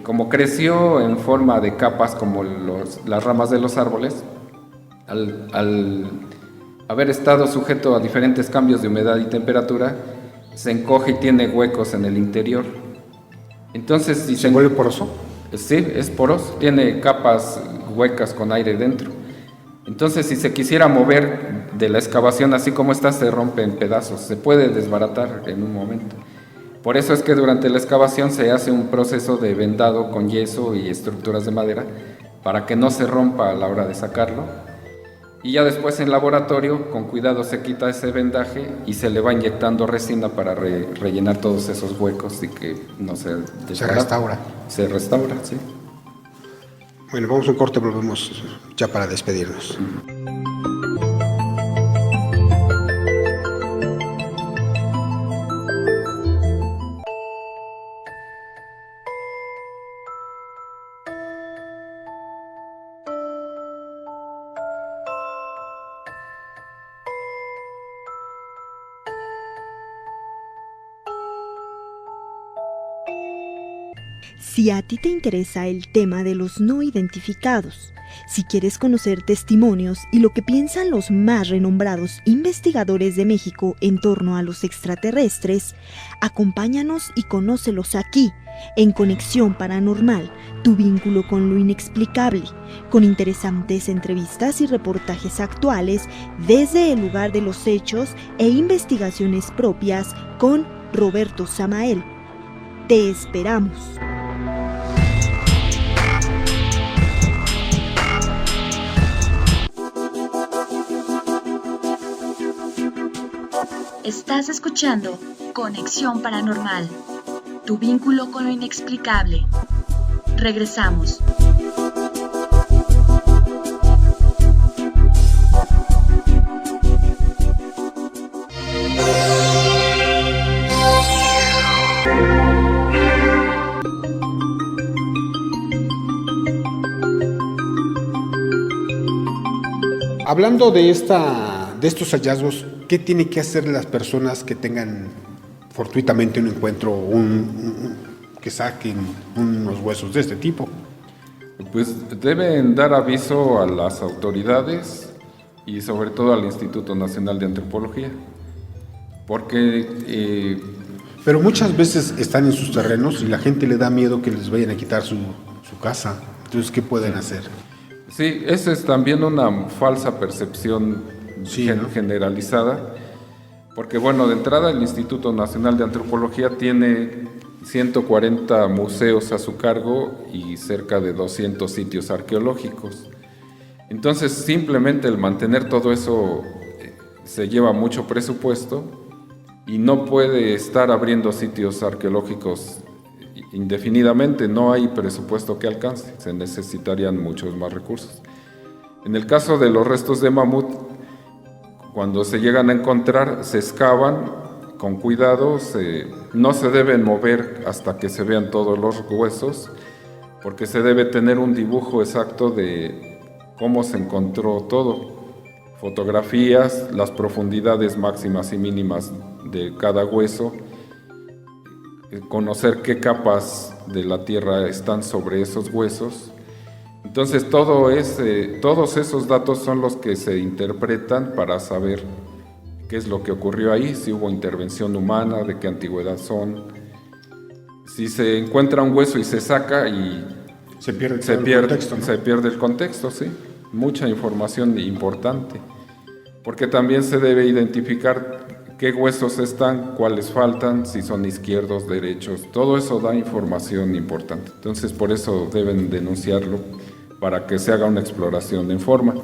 como creció en forma de capas como las ramas de los árboles, al haber estado sujeto a diferentes cambios de humedad y temperatura, se encoge y tiene huecos en el interior. Entonces, si ¿Se vuelve poroso? Sí, es poroso, tiene capas huecas con aire dentro. Entonces, si se quisiera mover de la excavación así como está, se rompe en pedazos, se puede desbaratar en un momento. Por eso es que durante la excavación se hace un proceso de vendado con yeso y estructuras de madera para que no se rompa a la hora de sacarlo. Y ya después en laboratorio, con cuidado se quita ese vendaje y se le va inyectando resina para rellenar todos esos huecos y que no se desbarate. Se restaura. Se restaura, sí. Bueno, vamos a un corte, volvemos ya para despedirnos. Si a ti te interesa el tema de los no identificados, si quieres conocer testimonios y lo que piensan los más renombrados investigadores de México en torno a los extraterrestres, acompáñanos y conócelos aquí, en Conexión Paranormal, tu vínculo con lo inexplicable, con interesantes entrevistas y reportajes actuales desde el lugar de los hechos e investigaciones propias con Roberto Samael. Te esperamos. Estás escuchando Conexión Paranormal, tu vínculo con lo inexplicable. Regresamos. Hablando de estos hallazgos, ¿qué tienen que hacer las personas que tengan fortuitamente un encuentro, que saquen unos huesos de este tipo? Pues deben dar aviso a las autoridades y sobre todo al Instituto Nacional de Antropología, porque... Pero muchas veces están en sus terrenos y la gente le da miedo que les vayan a quitar su casa. Entonces, ¿qué pueden hacer? Sí, esa es también una falsa percepción generalizada, porque bueno, de entrada el Instituto Nacional de Antropología tiene 140 museos a su cargo y cerca de 200 sitios arqueológicos. Entonces, simplemente el mantener todo eso se lleva mucho presupuesto y no puede estar abriendo sitios arqueológicos indefinidamente, no hay presupuesto que alcance, se necesitarían muchos más recursos. En el caso de los restos de mamut, cuando se llegan a encontrar, se excavan con cuidado, no se deben mover hasta que se vean todos los huesos, porque se debe tener un dibujo exacto de cómo se encontró todo. Fotografías, las profundidades máximas y mínimas de cada hueso, conocer qué capas de la tierra están sobre esos huesos. Entonces todos esos datos son los que se interpretan para saber qué es lo que ocurrió ahí, si hubo intervención humana, de qué antigüedad son. Si se encuentra un hueso y se saca y se pierde el contexto, sí. Mucha información importante, porque también se debe identificar qué huesos están, cuáles faltan, si son izquierdos, derechos, todo eso da información importante. Entonces por eso deben denunciarlo para que se haga una exploración en forma.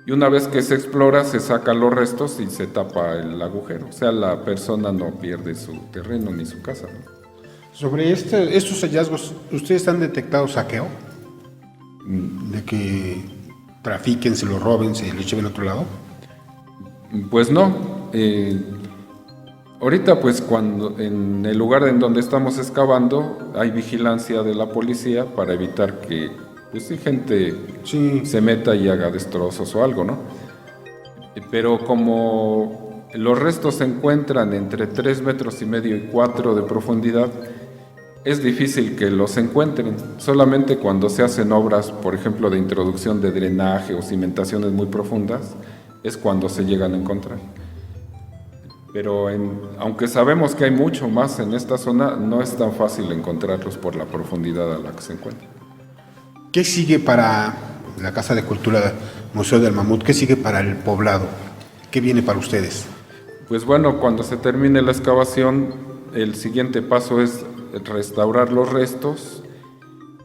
Y una vez que se explora, se sacan los restos y se tapa el agujero. O sea, la persona no pierde su terreno ni su casa, ¿no? Sobre estos hallazgos, ¿ustedes han detectado saqueo? ¿De que trafiquen, se lo roben, se lo lleven a otro lado? Pues no. Ahorita pues cuando en el lugar en donde estamos excavando hay vigilancia de la policía para evitar que pues si gente se meta y haga destrozos o algo, ¿no? Pero como los restos se encuentran entre 3,5 metros y 4 de profundidad, es difícil que los encuentren. Solamente cuando se hacen obras, por ejemplo, de introducción de drenaje o cimentaciones muy profundas, es cuando se llegan a encontrar. Pero aunque sabemos que hay mucho más en esta zona, no es tan fácil encontrarlos por la profundidad a la que se encuentran. ¿Qué sigue para la Casa de Cultura Museo del Mamut? ¿Qué sigue para el poblado? ¿Qué viene para ustedes? Pues bueno, cuando se termine la excavación, el siguiente paso es restaurar los restos,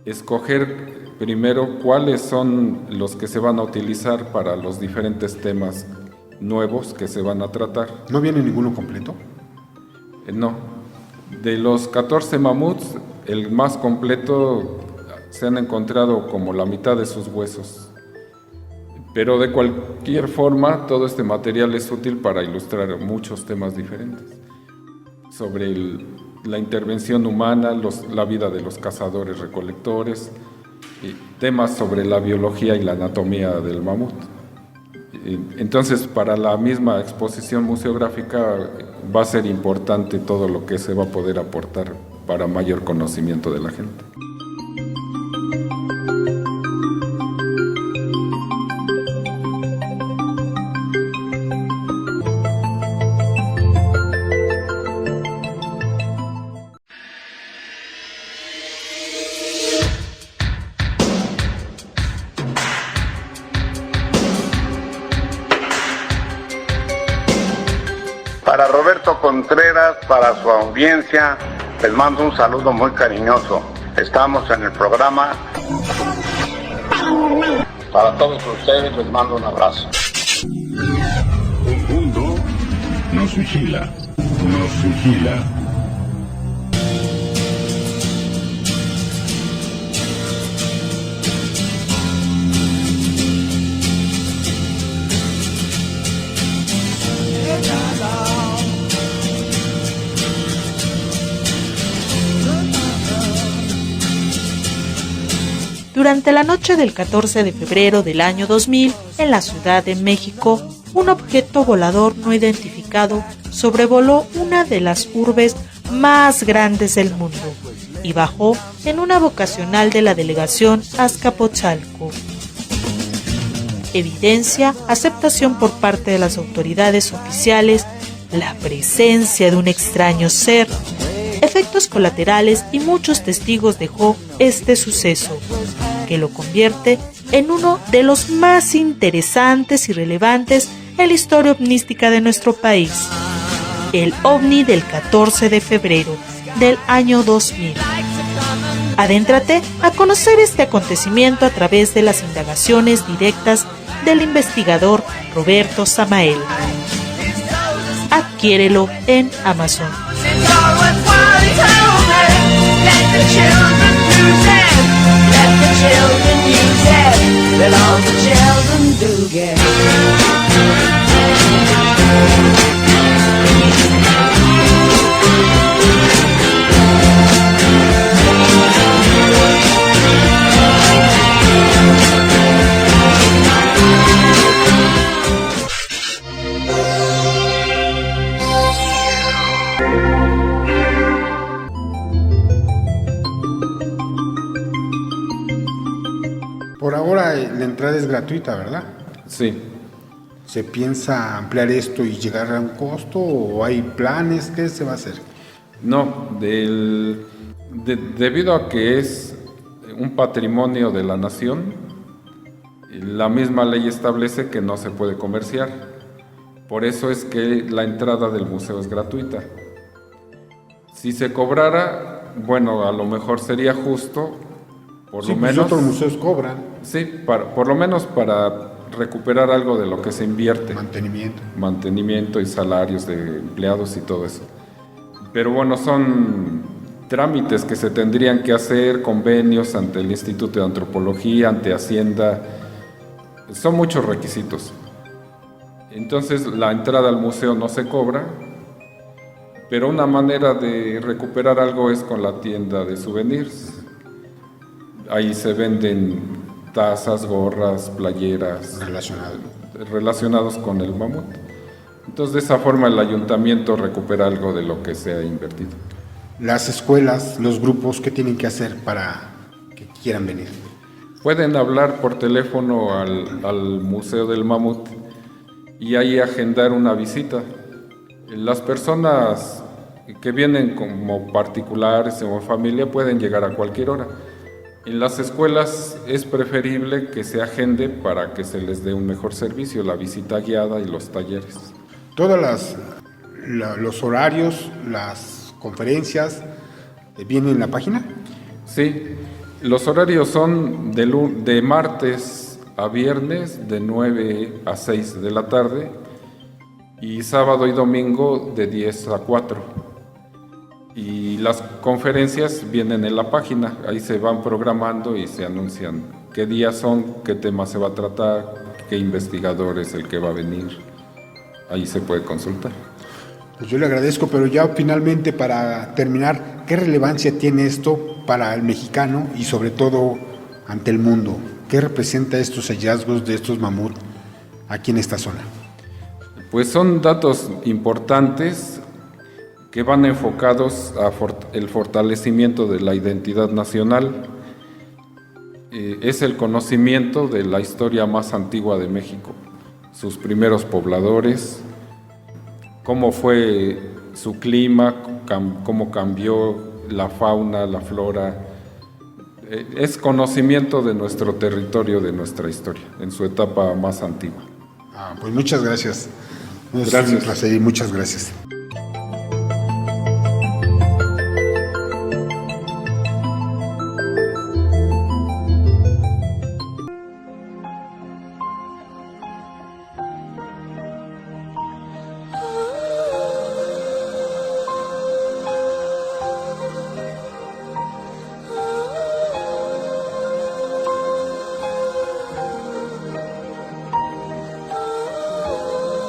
escoger primero cuáles son los que se van a utilizar para los diferentes temas nuevos que se van a tratar. ¿No viene ninguno completo? No. De los 14 mamuts, el más completo se han encontrado como la mitad de sus huesos. Pero de cualquier forma, todo este material es útil para ilustrar muchos temas diferentes. Sobre la intervención humana, la vida de los cazadores-recolectores, temas sobre la biología y la anatomía del mamut. Entonces, para la misma exposición museográfica va a ser importante todo lo que se va a poder aportar para mayor conocimiento de la gente. Para Roberto Contreras, para su audiencia, les mando un saludo muy cariñoso. Estamos en el programa. Para todos ustedes les mando un abrazo. Un mundo nos vigila, nos vigila. Durante la noche del 14 de febrero del año 2000, en la Ciudad de México, un objeto volador no identificado sobrevoló una de las urbes más grandes del mundo y bajó en una vocacional de la delegación Azcapotzalco. Evidencia, aceptación por parte de las autoridades oficiales, la presencia de un extraño ser, efectos colaterales y muchos testigos dejó este suceso, que lo convierte en uno de los más interesantes y relevantes en la historia ovnística de nuestro país. El OVNI del 14 de febrero del año 2000. Adéntrate a conocer este acontecimiento a través de las indagaciones directas del investigador Roberto Samael. Adquiérelo en Amazon. Por ahora la entrada es gratuita, ¿verdad? Sí. ¿Se piensa ampliar esto y llegar a un costo o hay planes? ¿Qué se va a hacer? No, debido a que es un patrimonio de la nación, la misma ley establece que no se puede comerciar. Por eso es que la entrada del museo es gratuita. Si se cobrara, bueno, a lo mejor sería justo, por lo menos... otros museos cobran. Sí, por lo menos para recuperar algo de lo que se invierte. Mantenimiento y salarios de empleados y todo eso. Pero bueno, son trámites que se tendrían que hacer, convenios ante el Instituto de Antropología, ante Hacienda. Son muchos requisitos. Entonces la entrada al museo no se cobra, pero una manera de recuperar algo es con la tienda de souvenirs. Ahí se venden tazas, gorras, playeras relacionados con el mamut. Entonces de esa forma el ayuntamiento recupera algo de lo que se ha invertido. Las escuelas, los grupos, ¿qué tienen que hacer para que quieran venir? Pueden hablar por teléfono al Museo del Mamut y ahí agendar una visita. Las personas que vienen como particulares o familia pueden llegar a cualquier hora. En las escuelas es preferible que se agende para que se les dé un mejor servicio, la visita guiada y los talleres. Todos los horarios, las conferencias, ¿vienen en la página? Sí, los horarios son de martes a viernes de 9 a 6 de la tarde y sábado y domingo de 10 a 4. Y las conferencias vienen en la página, ahí se van programando y se anuncian qué días son, qué tema se va a tratar, qué investigador es el que va a venir. Ahí se puede consultar. Pues yo le agradezco, pero ya finalmente para terminar, ¿qué relevancia tiene esto para el mexicano y sobre todo ante el mundo? ¿Qué representa estos hallazgos de estos mamut aquí en esta zona? Pues son datos importantes que van enfocados a el fortalecimiento de la identidad nacional. Es el conocimiento de la historia más antigua de México, sus primeros pobladores, cómo fue su clima, cómo cambió la fauna, la flora. Es conocimiento de nuestro territorio, de nuestra historia, en su etapa más antigua. Pues muchas gracias. Gracias. Un placer y muchas gracias.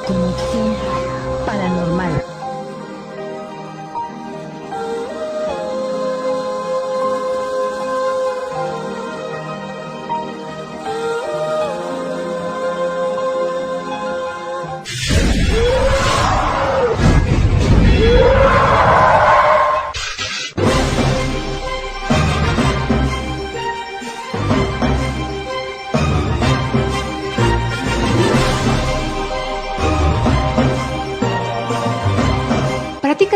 Conexión paranormal.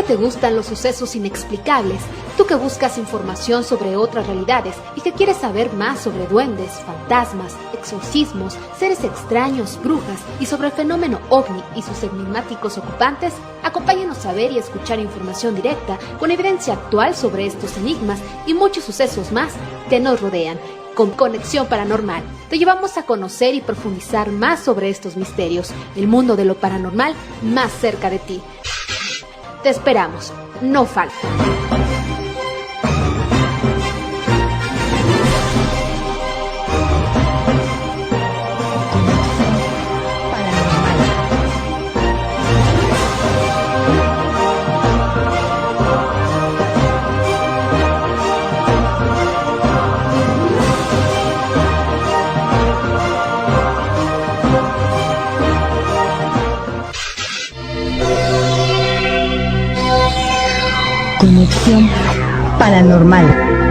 ¿Te gustan los sucesos inexplicables? Tú que buscas información sobre otras realidades y que quieres saber más sobre duendes, fantasmas, exorcismos, seres extraños, brujas y sobre el fenómeno OVNI y sus enigmáticos ocupantes, acompáñanos a ver y escuchar información directa con evidencia actual sobre estos enigmas y muchos sucesos más que nos rodean. Con Conexión Paranormal te llevamos a conocer y profundizar más sobre estos misterios, el mundo de lo paranormal más cerca de ti. Te esperamos, no falta. Conexión paranormal.